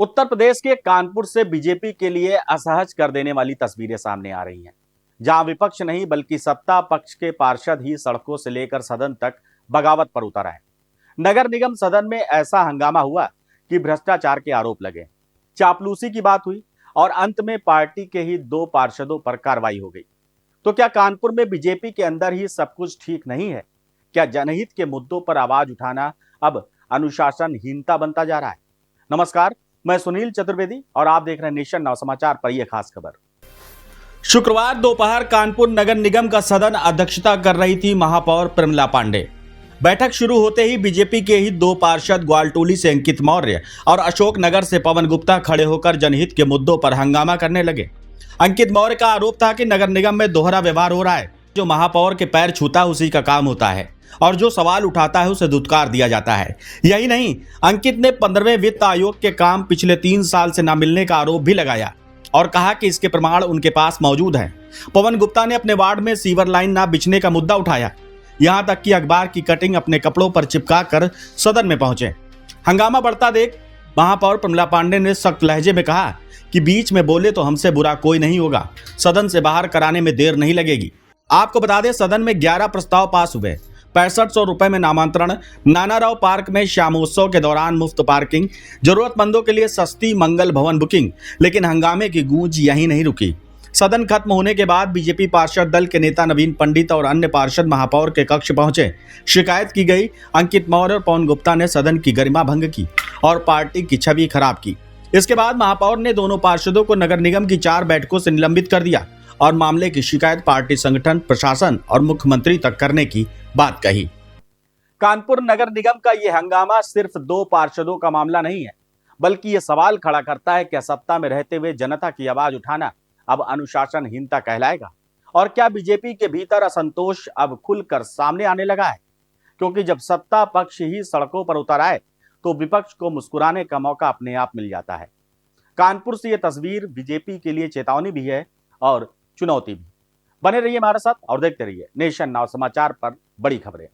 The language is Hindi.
उत्तर प्रदेश के कानपुर से बीजेपी के लिए असहज कर देने वाली तस्वीरें सामने आ रही हैं, जहां विपक्ष नहीं बल्कि सत्ता पक्ष के पार्षद ही सड़कों से लेकर सदन तक बगावत पर उतर आए। नगर निगम सदन में ऐसा हंगामा हुआ कि भ्रष्टाचार के आरोप लगे, चापलूसी की बात हुई और अंत में पार्टी के ही 2 पार्षदों पर कार्रवाई हो गई। तो क्या कानपुर में बीजेपी के अंदर ही सब कुछ ठीक नहीं है? क्या जनहित के मुद्दों पर आवाज उठाना अब अनुशासनहीनता बनता जा रहा है? नमस्कार, मैं सुनील चतुर्वेदी और आप देख रहे हैं नेशन नाउ समाचार पर यह खास खबर। शुक्रवार दोपहर कानपुर नगर निगम का सदन अध्यक्षता कर रही थी महापौर प्रमिला पांडे। बैठक शुरू होते ही बीजेपी के ही 2 पार्षद ग्वालटोली से अंकित मौर्य और अशोक नगर से पवन गुप्ता खड़े होकर जनहित के मुद्दों पर हंगामा करने लगे। अंकित मौर्य का आरोप था कि नगर निगम में दोहरा व्यवहार हो रहा है, जो महापौर के पैर छूता है उसी का काम होता है और जो सवाल उठाता है उसे धुतकार दिया जाता है। यही नहीं, अंकित ने 15वें वित्त आयोग के काम पिछले 3 साल से न मिलने का आरोप भी लगाया और कहा कि इसके प्रमाण उनके पास मौजूद हैं। पवन गुप्ता ने अपने वार्ड में सीवर लाइन न बिछने का मुद्दा उठाया, यहां तक कि अखबार की कटिंग अपने कपड़ों पर चिपका कर सदन में पहुंचे। हंगामा बढ़ता देख महापौर प्रमिला पांडे ने सख्त लहजे में कहा कि बीच में बोले तो हमसे बुरा कोई नहीं होगा, सदन से बाहर कराने में देर नहीं लगेगी। आपको बता दें, सदन में 11 प्रस्ताव पास हुए। 6500 रुपए में नामांतरण, नानाराव पार्क में श्यामोत्सव के दौरान मुफ्त पार्किंग, जरूरतमंदों के लिए सस्ती मंगल भवन बुकिंग। लेकिन हंगामे की गूंज यहीं नहीं रुकी। सदन खत्म होने के बाद बीजेपी पार्षद दल के नेता नवीन पंडित और अन्य पार्षद महापौर के कक्ष पहुंचे। शिकायत की गई, अंकित मौर्य और पवन गुप्ता ने सदन की गरिमा भंग की और पार्टी की छवि खराब की। इसके बाद महापौर ने दोनों पार्षदों को नगर निगम की 4 बैठकों से निलंबित कर दिया और मामले की शिकायत पार्टी संगठन, प्रशासन और मुख्यमंत्री तक करने की बात कही। कानपुर नगर निगम का यह हंगामा सिर्फ 2 पार्षदों का मामला नहीं है, बल्कि यह सवाल खड़ा करता है कि सत्ता में रहते हुए जनता की आवाज उठाना अब अनुशासनहीनता कहलाएगा? और क्या बीजेपी के भीतर असंतोष अब खुलकर सामने आने लगा है? क्योंकि जब सत्ता पक्ष ही सड़कों पर उतर आए तो विपक्ष को मुस्कुराने का मौका अपने आप मिल जाता है। कानपुर से यह तस्वीर बीजेपी के लिए चेतावनी भी है और चुनौती भी। बने रहिए हमारे साथ और देखते रहिए नेशन नाउ समाचार पर बड़ी खबरें।